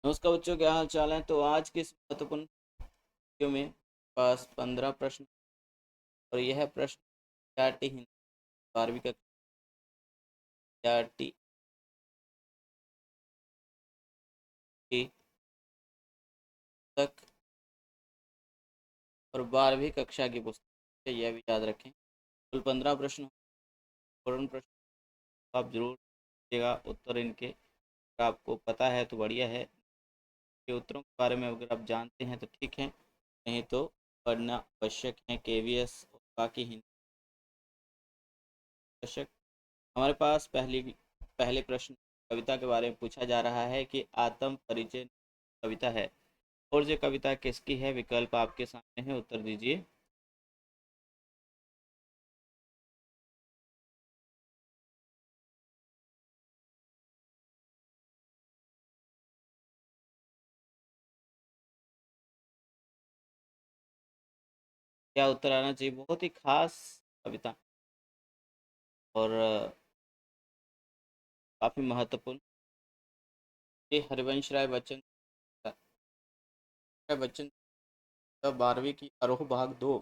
नमस्कार बच्चों, क्या हाल चाल है। तो आज की इस महत्वपूर्ण वीडियो में पास 15 प्रश्न और यह प्रश्न सीआरटी हिंदी 12वीं कक्षा सीआरटी की पुस्तक और 12वीं कक्षा की पुस्तक है, यह भी याद रखें। कुल 15 प्रश्न, पूर्ण प्रश्न आप जरूर दीजिएगा। उत्तर इनके अगर आपको पता है तो बढ़िया है, के उत्तरों के बारे में अगर आप जानते हैं तो ठीक है, नहीं तो पढ़ना आवश्यक है। केवीएस और बाकी हिंदी आवश्यक। हमारे पास पहले प्रश्न कविता के बारे में पूछा जा रहा है कि आत्म परिचय कविता है और ये कविता किसकी है। विकल्प आपके सामने है, उत्तर दीजिए। क्या उत्तर आना चाहिए। बहुत ही खास कविता और काफी महत्वपूर्ण। ये हरिवंश राय बच्चन राय बच्चन 12वीं की आरोह भाग 2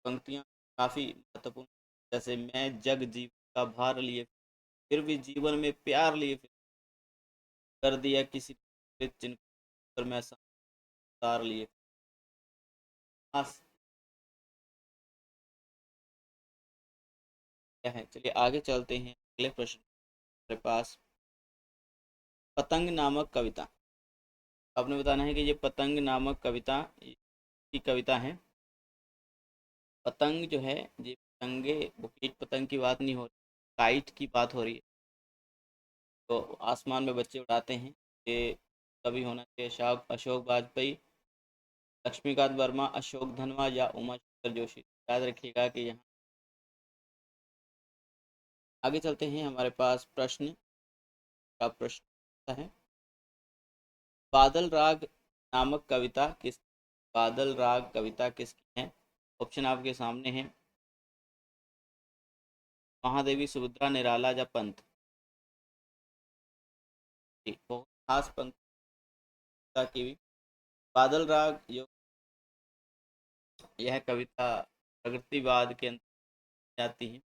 पंक्तियां काफी महत्वपूर्ण। जैसे मैं जग जीवन का भार लिए फिर भी जीवन में प्यार लिए कर दिया किसी चिन्ह पर मैं संसार लिए। क्या है, चलिए आगे चलते हैं। अगले प्रश्न हमारे पास पतंग नामक कविता। आपने बताना है कि ये पतंग नामक कविता की कविता है। पतंग जो है, ये पतंगे बुकीट पतंग की बात नहीं हो रही, काइट की बात हो रही है। तो आसमान में बच्चे उड़ाते हैं। ये कभी होना चाहिए अशोक अशोक वाजपेयी, लक्ष्मीकांत वर्मा, अशोक धनवा या उमा शंकर जोशी। याद रखिएगा कि यहाँ आगे चलते हैं। हमारे पास प्रश्न का प्रश्न है, बादल राग नामक कविता किस बादल राग कविता किसकी है। ऑप्शन आपके सामने है, महादेवी, सुभद्रा, निराला या पंत। जी, बहुत खास पंक्तियों की भी बादल राग जो यह कविता प्रगतिवाद के अंतर्गत जाती है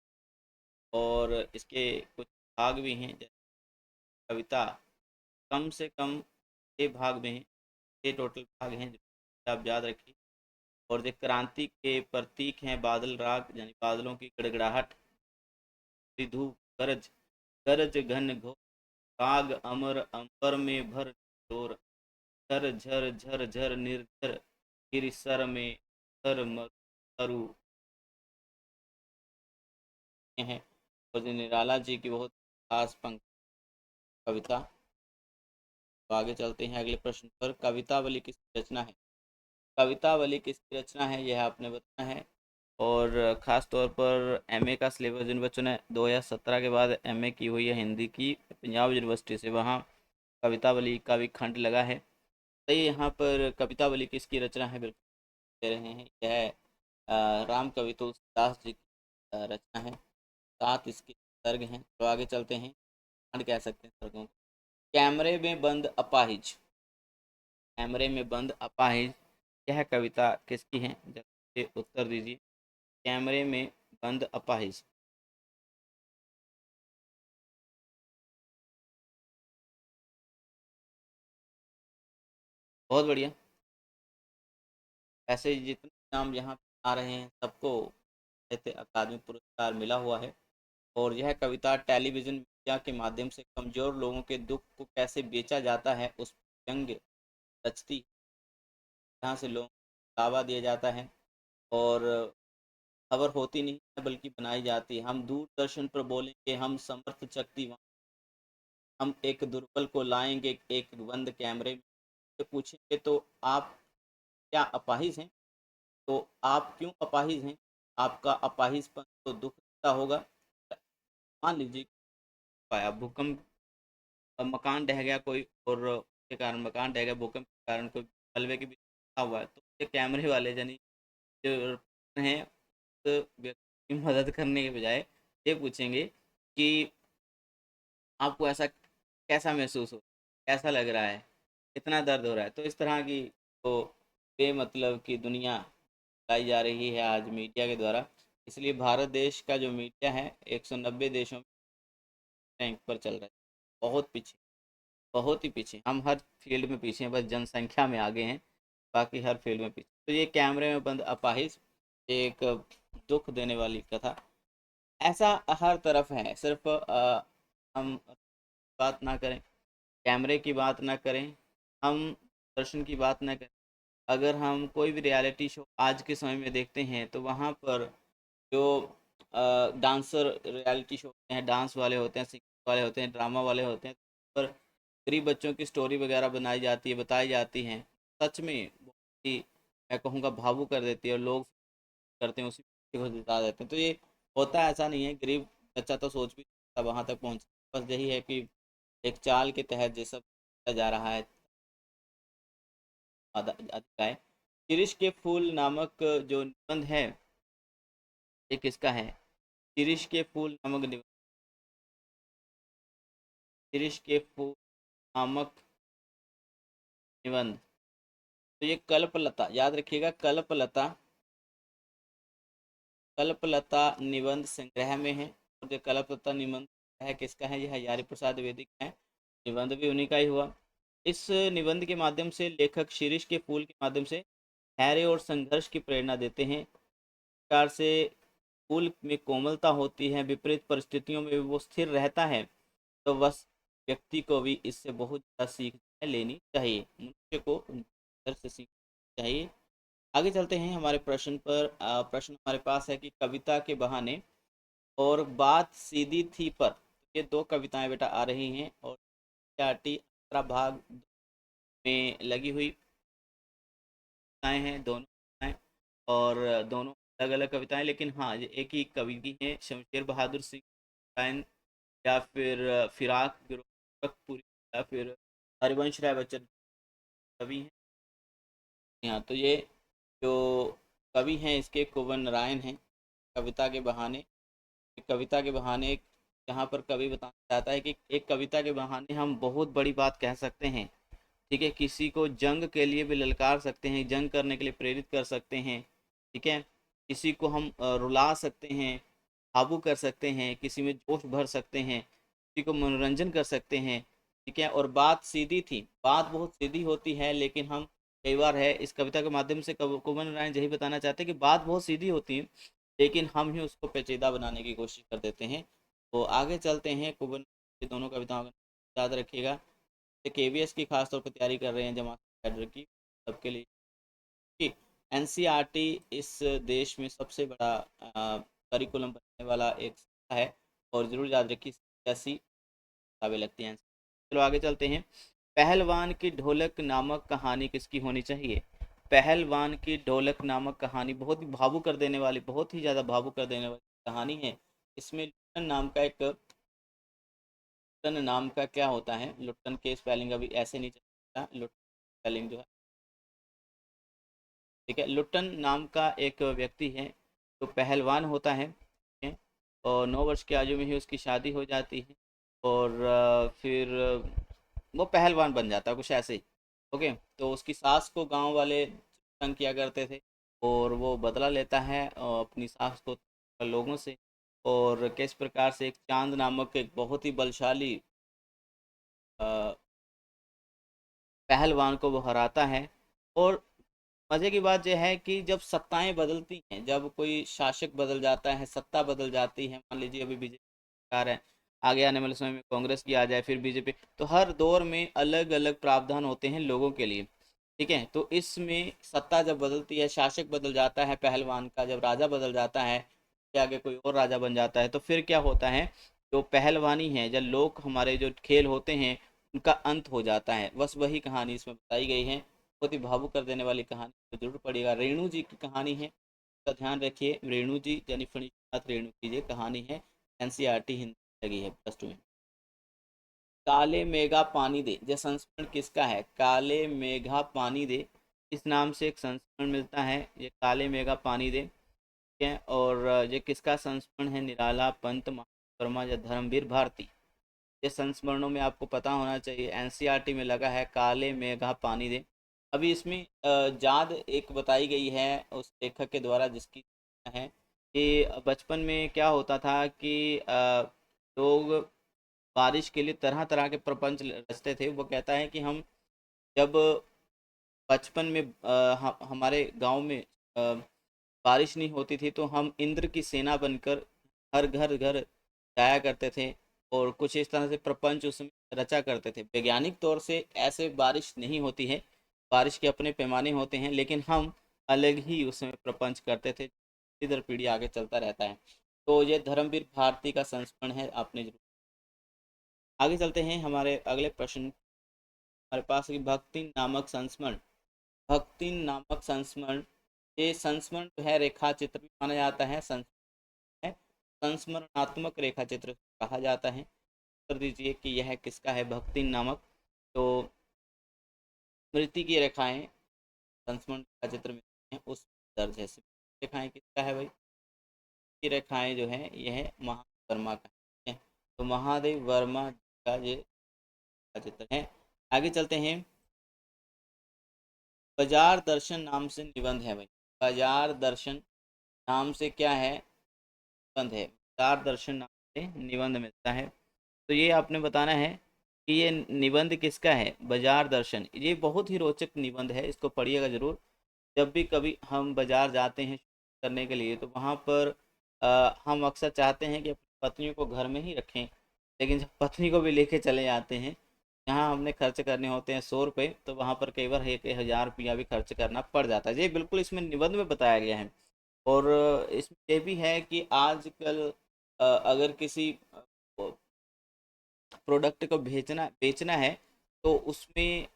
और इसके कुछ भाग भी हैं। जैसे कविता कम से कम 6 भाग में है, 6 टोटल भाग हैं जो आप याद रखिए। और जो क्रांति के प्रतीक हैं बादल राग, यानी बादलों की गड़गड़ाहट, रिधु, गरज गरज घन घोर, काग अमर अंबर में भर शोर, झर झर झर झर निर्झर गिर सर में सर तरु हैं। और जो निराला जी की बहुत खास पंक्ति कविता। तो आगे चलते हैं अगले प्रश्न पर, कवितावली किसकी रचना है। कवितावली किसकी रचना है यह आपने बताना है। और ख़ास तौर पर एमए का सिलेबस जिन बच्चों ने 2017 के बाद एमए की हुई है हिंदी की पंजाब यूनिवर्सिटी से, वहाँ कवितावली का भी खंड लगा है। तो ये यहाँ पर कवितावली किसकी रचना है, बिल्कुल दे रहे हैं। यह राम कवि तुलसीदास जी की रचना है। 7 इसके सर्ग हैं। तो आगे चलते हैं, खंड कह सकते हैं सर्गों को। कैमरे में बंद अपाहिज, कैमरे में बंद अपाहिज यह कविता किसकी है, जल्दी से उत्तर दीजिए। कैमरे में बंद अपाहिज। बहुत बढ़िया। ऐसे जितने नाम यहाँ आ रहे हैं सबको साहित्य अकादमी पुरस्कार मिला हुआ है। और यह कविता टेलीविज़न मीडिया के माध्यम से कमज़ोर लोगों के दुख को कैसे बेचा जाता है उस व्यंग्य रचती, जहाँ से लोगों को दावा दिया जाता है और खबर होती नहीं है बल्कि बनाई जाती है। हम दूरदर्शन पर बोलेंगे, हम समर्थ शक्तिवान, हम एक दुर्बल को लाएंगे एक बंद कैमरे में। से पूछेंगे तो आप क्या अपाहिज हैं, तो आप क्यों अपाहिज हैं, आपका अपाहिजपन तो दुख देता होगा। मान लीजिए पाया भूकंप, मकान ढह गया कोई और के कारण मकान ढह गया, भूकंप के कारण कोई मलबे के बीच हुआ है, तो ये कैमरे वाले यानी जो हैं उस व्यक्ति की मदद करने के बजाय ये पूछेंगे कि आपको ऐसा कैसा महसूस हो, कैसा लग रहा है, कितना दर्द हो रहा है। तो इस तरह की तो बेमतलब की दुनिया लाई जा रही है आज मीडिया के द्वारा। इसलिए भारत देश का जो मीडिया है 190 देशों में रैंक पर चल रहा है, बहुत पीछे, बहुत ही पीछे। हम हर फील्ड में पीछे हैं, बस जनसंख्या में आगे हैं, बाकी हर फील्ड में पीछे। तो ये कैमरे में बंद अपाहिज एक दुख देने वाली कथा, ऐसा हर तरफ है। सिर्फ हम बात ना करें, कैमरे की बात ना करें, हम दर्शन की बात ना करें, अगर हम कोई भी रियलिटी शो आज के समय में देखते हैं तो वहाँ पर जो डांसर रियलिटी शो होते हैं, डांस वाले होते हैं, सिंगिंग वाले होते हैं, ड्रामा वाले होते हैं, पर गरीब बच्चों की स्टोरी वगैरह बनाई जाती है, बताई जाती हैं, सच में बहुत ही, मैं कहूँगा, भावुक कर देती है, और लोग करते हैं उसी को जिता देते हैं। तो ये होता ऐसा नहीं है, गरीब बच्चा तो सोच भी वहाँ तक पहुँच, बस यही है कि एक चाल के तहत ये सब किया जा रहा है। अध्याय शिरीष के फूल नामक जो निबंध है, ये किसका है? शिरीष के फूल नामक निबंध, शिरीष के फूल नामक निबंध। तो ये कल्पलता, याद रखिएगा, कल्पलता, कल्पलता निबंध संग्रह में है। और जो कल्पलता निबंध है किसका है? यह हजारी प्रसाद द्विवेदी का है, निबंध भी उन्हीं का ही हुआ। इस निबंध के माध्यम से लेखक शिरीष के फूल के माध्यम से धैर्य और संघर्ष की प्रेरणा देते हैं। प्रकार से फूल में कोमलता होती है, विपरीत परिस्थितियों में भी वो स्थिर रहता है। तो बस व्यक्ति को भी इससे बहुत ज़्यादा सीख लेनी चाहिए, मनुष्य को अंदर से सीखना चाहिए। आगे चलते हैं हमारे प्रश्न पर। प्रश्न हमारे पास है कि कविता के बहाने और बात सीधी थी पर, ये दो कविताएं बेटा आ रही हैं, और भाग में लगी हुई कविताएं हैं दोनों कविताएं, और दोनों अलग अलग कविताएं, लेकिन हाँ ये एक ही कवि की हैं, शमशेर बहादुर सिंह, या फिर फिराक गोरखपुरी, या फिर हरिवंश राय बच्चन कवि हैं। यहाँ तो ये जो कवि हैं इसके कुंवर नारायण हैं। कविता के बहाने, कविता के बहाने यहाँ पर कवि बताना चाहता है कि एक कविता के बहाने हम बहुत बड़ी बात कह सकते हैं। ठीक है, किसी को जंग के लिए भी ललकार सकते हैं, जंग करने के लिए प्रेरित कर सकते हैं। ठीक है, किसी को हम रुला सकते हैं, काबू कर सकते हैं, किसी में जोश भर सकते हैं, किसी को मनोरंजन कर सकते हैं। ठीक है, और बात सीधी थी, बात बहुत सीधी होती है, लेकिन हम कई बार है इस कविता के माध्यम से कुंवर नारायण यही बताना चाहते हैं कि बात बहुत सीधी होती है, लेकिन हम ही उसको पेचीदा बनाने की कोशिश कर देते हैं। तो आगे चलते हैं, कुंवर की दोनों कविताओं का याद रखिएगा। केवीएस की खास तौर पर तैयारी कर रहे हैं जमात कैडर की, सबके लिए कि एनसीईआरटी इस देश में सबसे बड़ा करिकुलम बनाने वाला एक संस्था है, और ज़रूर याद रखिए ऐसी किताबें लगती हैं। चलो आगे चलते हैं। पहलवान की ढोलक नामक कहानी किसकी होनी चाहिए? पहलवान की ढोलक नामक कहानी बहुत ही भावुक कर देने वाली, बहुत ही ज़्यादा भावुक कर देने वाली कहानी है। इसमें लुट्टन नाम का एक, लुट्टन नाम का क्या होता है, लुट्टन के स्पेलिंग अभी ऐसे नहीं चलता, लुट्टन स्पेलिंग जो है, ठीक है, लुट्टन नाम का एक व्यक्ति है जो पहलवान होता है। ठीक है, और 9 वर्ष की आयु में ही उसकी शादी हो जाती है, और फिर वो पहलवान बन जाता है, कुछ ऐसे ही। ओके, तो उसकी सास को गांव वाले तंग किया करते थे, और वो बदला लेता है अपनी सास को लोगों से, और किस प्रकार से एक चांद नामक एक बहुत ही बलशाली अ, पहलवान को वो हराता है। और मजे की बात यह है कि जब सत्ताएं बदलती हैं, जब कोई शासक बदल जाता है, सत्ता बदल जाती है, मान लीजिए अभी बीजेपी सरकार है, आगे आने वाले समय में कांग्रेस की आ जाए, फिर बीजेपी, तो हर दौर में अलग अलग प्रावधान होते हैं लोगों के लिए। ठीक है, तो इसमें सत्ता जब बदलती है, शासक बदल जाता है पहलवान का, जब राजा बदल जाता है, उसके आगे कोई और राजा बन जाता है, तो फिर क्या होता है, जो पहलवानी है, जब लोग हमारे जो खेल होते हैं उनका अंत हो जाता है। बस वही कहानी इसमें बताई गई है, बहुत ही भावुक कर देने वाली कहानी, तो जरूर पढ़िएगा। रेणु जी की कहानी है, इसका ध्यान रखिए, रेणु जी यानी फणीनाथ रेणु की ये कहानी है, एनसीईआरटी हिंदी लगी है +2 में। काले मेघा पानी दे, यह संस्करण किसका है? काले मेघा पानी दे, इस नाम से एक संस्करण मिलता है, ये काले मेघा पानी दे। ठीक है, और ये किसका संस्करण है? निराला पंत, वर्मा या धर्मवीर भारती। ये संस्मरणों में आपको पता होना चाहिए, एनसीईआरटी में लगा है, काले मेघा पानी दे। अभी इसमें याद एक बताई गई है उस लेखक के द्वारा, जिसकी है कि बचपन में क्या होता था कि लोग बारिश के लिए तरह तरह के प्रपंच रचते थे। वो कहता है कि हम जब बचपन में हमारे गांव में अ, बारिश नहीं होती थी तो हम इंद्र की सेना बनकर हर घर घर जाया करते थे और कुछ इस तरह से प्रपंच उसमें रचा करते थे। वैज्ञानिक तौर से ऐसे बारिश नहीं होती है, बारिश के अपने पैमाने होते हैं, लेकिन हम अलग ही उसमें प्रपंच करते थे, इधर पीढ़ी आगे चलता रहता है। तो ये धर्मवीर भारती का संस्मरण है, आपने जरूर। आगे चलते हैं हमारे अगले प्रश्न। हमारे पास है भक्ति नामक संस्मरण। भक्ति नामक संस्मरण, ये संस्मरण जो है रेखा चित्र भी माना जाता है, है संस्मरणात्मक रेखा चित्र कहा जाता है। कर दीजिए कि यह किसका है भक्ति नामक। तो स्मृति की रेखाएं संस्मरण रेखा चित्र में हैं, उस दर्ज है। रेखाएं किसका है भाई? की रेखाएं जो है यह महादेव वर्मा का है। तो महादेव वर्मा का ये रेखा चित्र है। आगे चलते हैं। बाजार दर्शन नाम से निबंध है भाई। बाजार दर्शन नाम से क्या है? निबंध है। बाजार दर्शन नाम से निबंध मिलता है। तो ये आपने बताना है कि ये निबंध किसका है। बाजार दर्शन, ये बहुत ही रोचक निबंध है, इसको पढ़िएगा जरूर। जब भी कभी हम बाजार जाते हैं करने के लिए, तो वहाँ पर हम अक्सर चाहते हैं कि अपनी पत्नियों को घर में ही रखें, लेकिन जब पत्नी को भी लेके चले जाते हैं, जहाँ हमने खर्च करने होते हैं 100 रुपये, तो वहाँ पर कई बार 1,000 रुपया भी खर्च करना पड़ जाता है। ये बिल्कुल इसमें निबंध में बताया गया है। और इसमें ये भी है कि आजकल अगर किसी प्रोडक्ट को भेजना बेचना है, तो उसमें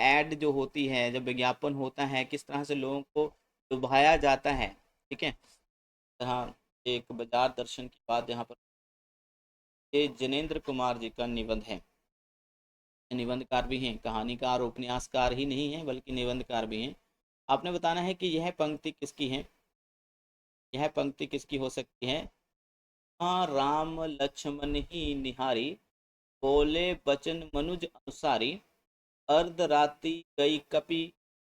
ऐड जो होती है, जब विज्ञापन होता है, किस तरह से लोगों को लुभाया जाता है। ठीक है। हाँ, एक बाजार दर्शन की बात यहाँ पर, ये जनेन्द्र कुमार जी का निबंध है। ये निबंधकार भी हैं, कहानीकार उपन्यासकार ही नहीं है बल्कि निबंधकार भी हैं। आपने बताना है कि यह पंक्ति किसकी है। यह पंक्ति किसकी हो सकती है? हाँ, राम लक्ष्मण ही निहारी, बोले बचन मनुज अनुसारी, अर्ध राति गई कपि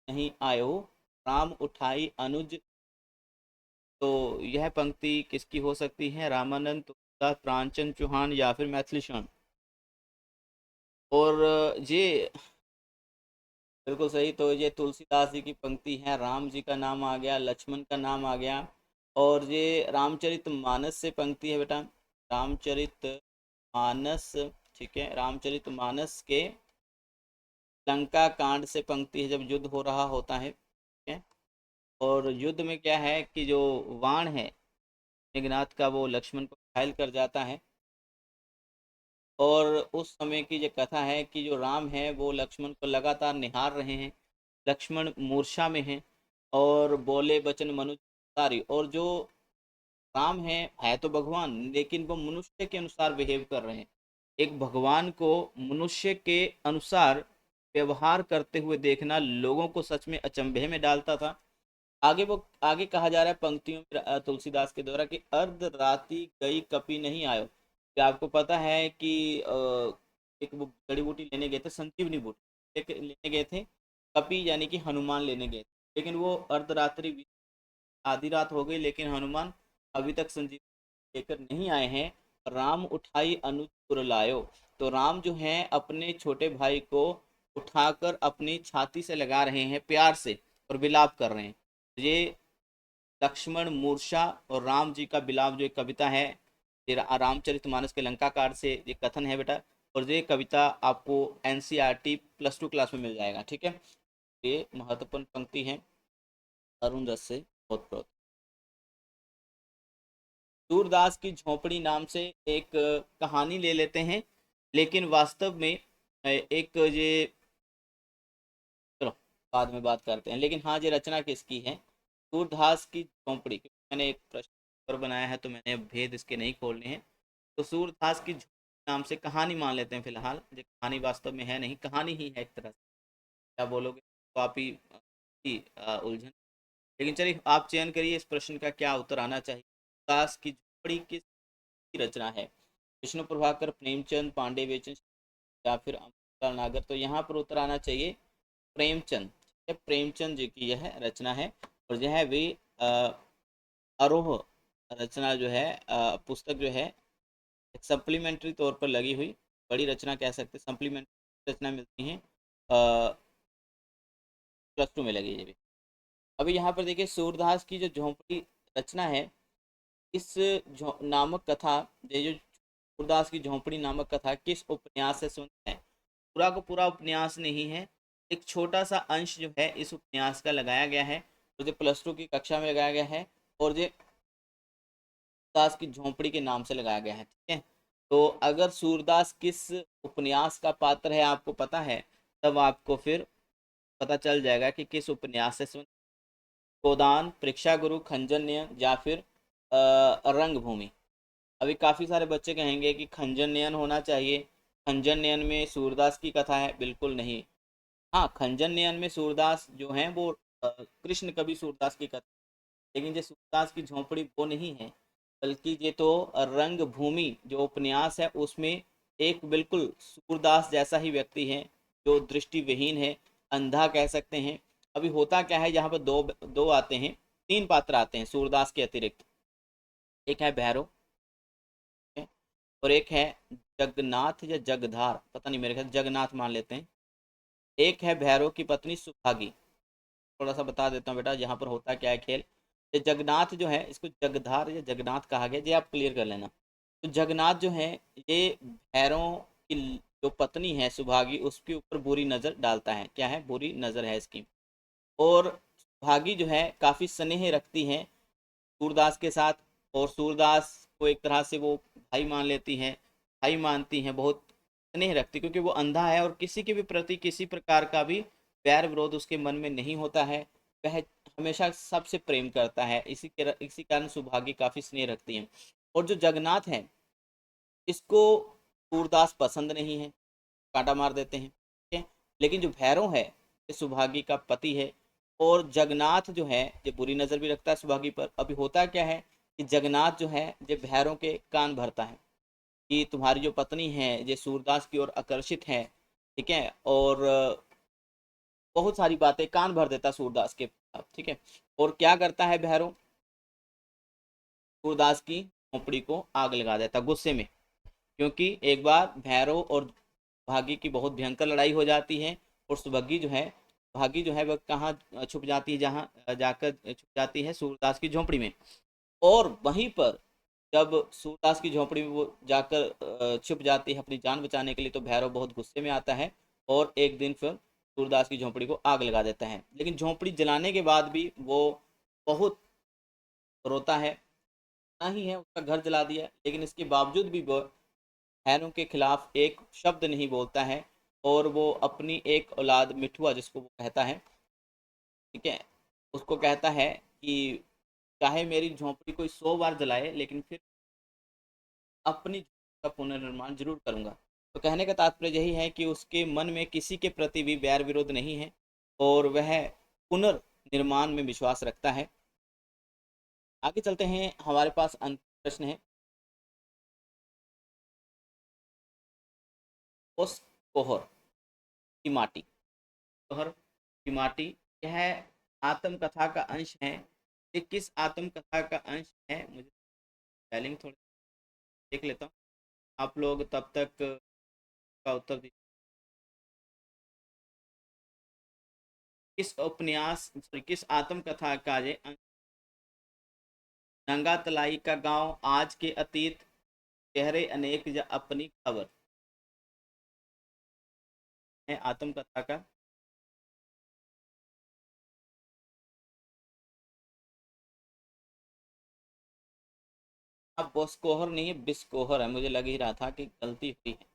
नहीं आयो, राम उठाई अनुज। तो यह पंक्ति किसकी हो सकती है? रामानंद, तुलसीदास, प्राणचंद चौहान या फिर मैथिली शरण। और ये बिल्कुल सही। तो ये तुलसीदास जी की पंक्ति है। राम जी का नाम आ गया, लक्ष्मण का नाम आ गया, और ये रामचरित मानस से पंक्ति है बेटा। रामचरित मानस, ठीक है, रामचरित मानस के लंका कांड से पंक्ति है, जब युद्ध हो रहा होता है। ठीक है। और युद्ध में क्या है कि जो वाण है मेघनाथ का, वो लक्ष्मण को घायल कर जाता है। और उस समय की जो कथा है कि जो राम है वो लक्ष्मण को लगातार निहार रहे हैं, लक्ष्मण मूर्छा में हैं, और बोले बचन मनुज सारी। और जो राम है तो भगवान, लेकिन वो मनुष्य के अनुसार बिहेव कर रहे हैं। एक भगवान को मनुष्य के अनुसार व्यवहार करते हुए देखना लोगों को सच में अचंभे में डालता था। आगे कहा जा रहा है पंक्तियों में तुलसीदास के द्वारा कि अर्ध राति गई कपि नहीं आयो। क्या आपको पता है कि एक वो जड़ी बूटी लेने गए थे, संजीवनी बूटी लेने गए थे, कपि यानी कि हनुमान लेने गए थे, लेकिन वो अर्धरात्रि आधी रात हो गई, लेकिन हनुमान अभी तक संजीवनी लेकर नहीं आए हैं। राम उठाई अनुज पुर लायो। तो राम जो हैं अपने छोटे भाई को उठाकर अपनी छाती से लगा रहे हैं प्यार से, और विलाप कर रहे हैं। ये लक्ष्मण मूर्छा और राम जी का विलाप जो एक कविता है, ये रामचरितमानस के लंका कांड से ये कथन है बेटा। और ये कविता आपको एनसीईआरटी +2 क्लास में मिल जाएगा। ठीक है। ये महत्वपूर्ण पंक्ति है अरुण रस से बहुत बहुत। सूरदास की झोपड़ी नाम से एक कहानी ले लेते हैं, लेकिन वास्तव में एक ये, चलो बाद में बात करते हैं। लेकिन हाँ, ये रचना किसकी है? सूरदास की झोंपड़ी। मैंने एक प्रश्न पर बनाया है, तो मैंने भेद इसके नहीं खोलने हैं। तो सूरदास की झोंपड़ी नाम से कहानी मान लेते हैं फिलहाल। ये कहानी वास्तव में है नहीं, कहानी ही है एक तरह से। क्या बोलोगे? तो आप ही उलझन। लेकिन चलिए, आप चयन करिए इस प्रश्न का क्या उत्तर आना चाहिए। सूरदास की झोंपड़ी किस रचना है? विष्णु प्रभाकर, प्रेमचंद, पांडे बेचन या फिर अमृतलाल नागर। तो यहाँ पर उत्तर आना चाहिए प्रेमचंद। प्रेमचंद जी की यह रचना है और यह भी आरोह रचना जो है, पुस्तक जो है एक सप्लीमेंट्री तौर पर लगी हुई बड़ी रचना कह सकते हैं। सप्लीमेंट्री रचना मिलती हैं +2 में लगी ये भी। अभी यहाँ पर देखिए सूरदास की जो झोंपड़ी रचना है, इस नामक कथा, ये जो सूरदास की झोंपड़ी नामक कथा किस उपन्यास से संबंधित है? पूरा का पूरा उपन्यास नहीं है, एक छोटा सा अंश जो है इस उपन्यास का लगाया गया है और जो +2 की कक्षा में लगाया गया है और जो सूरदास की झोंपड़ी के नाम से लगाया गया है। ठीक है, तो अगर सूरदास किस उपन्यास का पात्र है आपको पता है, तब आपको फिर पता चल जाएगा कि किस उपन्यास से संबंधित। गोदान, परीक्षा गुरु, खंजन नयन या फिर रंगभूमि। अभी काफ़ी सारे बच्चे कहेंगे कि खंजन नयन होना चाहिए, खंजन नयन में सूरदास की कथा है। बिल्कुल नहीं। हाँ, खंजन नयन में सूरदास जो हैं वो कृष्ण कवि सूरदास की कथा, लेकिन जो सूरदास की झोंपड़ी वो नहीं है, बल्कि ये तो रंगभूमि जो उपन्यास है उसमें एक बिल्कुल सूरदास जैसा ही व्यक्ति है जो दृष्टिविहीन है, अंधा कह सकते हैं। अभी होता क्या है, यहाँ पर दो दो आते हैं, 3 पात्र आते हैं सूरदास के अतिरिक्त। एक है भैरव और एक है जगन्नाथ या जगधार, पता नहीं, मेरे ख्याल जगन्नाथ मान लेते हैं। एक है भैरव की पत्नी सुभागी। थोड़ा सा बता देता हूँ बेटा यहाँ पर होता क्या है खेल। ये जगन्नाथ जो है, इसको जगधार या जगन्नाथ कहा गया, ये आप क्लियर कर लेना। तो जगन्नाथ जो है ये भैरव की जो पत्नी है सुभागी, उसके ऊपर बुरी नज़र डालता है। क्या है? बुरी नज़र है इसकी। और सुभागी जो है काफ़ी स्नेह रखती है सूरदास के साथ और सूरदास को एक तरह से वो भाई मान लेती हैं, भाई मानती हैं, बहुत स्नेह रखती, क्योंकि वो अंधा है और किसी के भी प्रति किसी प्रकार का भी बैर विरोध उसके मन में नहीं होता है। वह हमेशा सबसे प्रेम करता है, इसी कारण सुभागी काफ़ी स्नेह रखती हैं। और जो जगन्नाथ है, इसको सूरदास पसंद नहीं है, कांटा मार देते हैं। ठीक है, लेकिन जो भैरव है ये सुभागी का पति है और जगन्नाथ जो है ये बुरी नज़र भी रखता है सुभागी पर। अभी होता क्या है कि जगन्नाथ जो है ये भैरव के कान भरता है कि तुम्हारी जो पत्नी है ये सूरदास की ओर आकर्षित है। ठीक है, और बहुत सारी बातें कान भर देता सूरदास के। ठीक है, और क्या करता है भैरव? सूरदास की झोंपड़ी को आग लगा देता गुस्से में, क्योंकि एक बार भैरव और भागी की बहुत भयंकर लड़ाई हो जाती है और सुभगी जो है, भागी जो है वह कहाँ छुप जाती है, जहाँ जाकर छुप जाती है सूरदास की झोंपड़ी में। और वहीं पर जब सूरदास की झोंपड़ी में वो जाकर छुप जाती है अपनी जान बचाने के लिए, तो भैरव बहुत गुस्से में आता है और एक दिन फिर सूरदास की झोंपड़ी को आग लगा देता है। लेकिन झोंपड़ी जलाने के बाद भी वो बहुत रोता है, ना ही है उसका घर जला दिया, लेकिन इसके बावजूद भी वो हैरों के खिलाफ एक शब्द नहीं बोलता है और वो अपनी एक औलाद मिठुआ जिसको वो कहता है, ठीक है, उसको कहता है कि चाहे मेरी झोंपड़ी कोई 100 बार जलाए, लेकिन फिर अपनी झोंपड़ी का पुनर्निर्माण जरूर करूंगा। तो कहने का तात्पर्य यही है कि उसके मन में किसी के प्रति भी बैर विरोध नहीं है और वह पुनर्निर्माण में विश्वास रखता है। आगे चलते हैं, हमारे पास अंतिम प्रश्न है। उस कोहर की माटी, कोहर की माटी, यह आत्मकथा का अंश है। ये किस आत्मकथा का अंश है? मुझे स्पेलिंग थोड़ी देख लेता हूँ, आप लोग तब तक का उत्तर दीजिए। किस उपन्यास, सॉरी, किस आत्मकथा का ये अंश? नंगा तलाई का गांव, आज के अतीत, चेहरे अनेक या अपनी खबर है आत्मकथा का? अब बोस्कोहर नहीं है, बिस्कोहर है, मुझे लग ही रहा था कि गलती हुई है।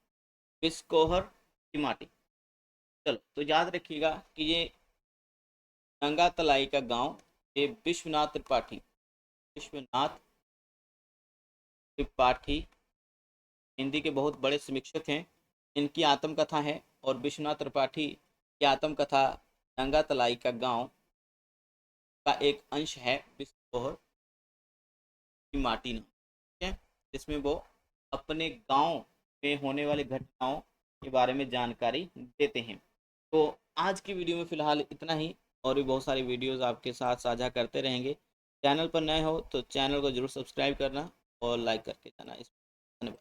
बिस्कोहर की माटी। चलो, तो याद रखिएगा कि ये नंगा तलाई का गांव, ये विश्वनाथ त्रिपाठी, विश्वनाथ त्रिपाठी हिंदी के बहुत बड़े समीक्षक हैं, इनकी आत्मकथा है। और विश्वनाथ त्रिपाठी की आत्मकथा नंगा तलाई का गांव का एक अंश है बिस्कोहर की माटी नाम, ठीक है, जिसमें वो अपने गांव में होने वाली घटनाओं के बारे में जानकारी देते हैं। तो आज की वीडियो में फ़िलहाल इतना ही, और भी बहुत सारी वीडियोस आपके साथ साझा करते रहेंगे। चैनल पर नए हो तो चैनल को ज़रूर सब्सक्राइब करना और लाइक करके जाना। इस धन्यवाद।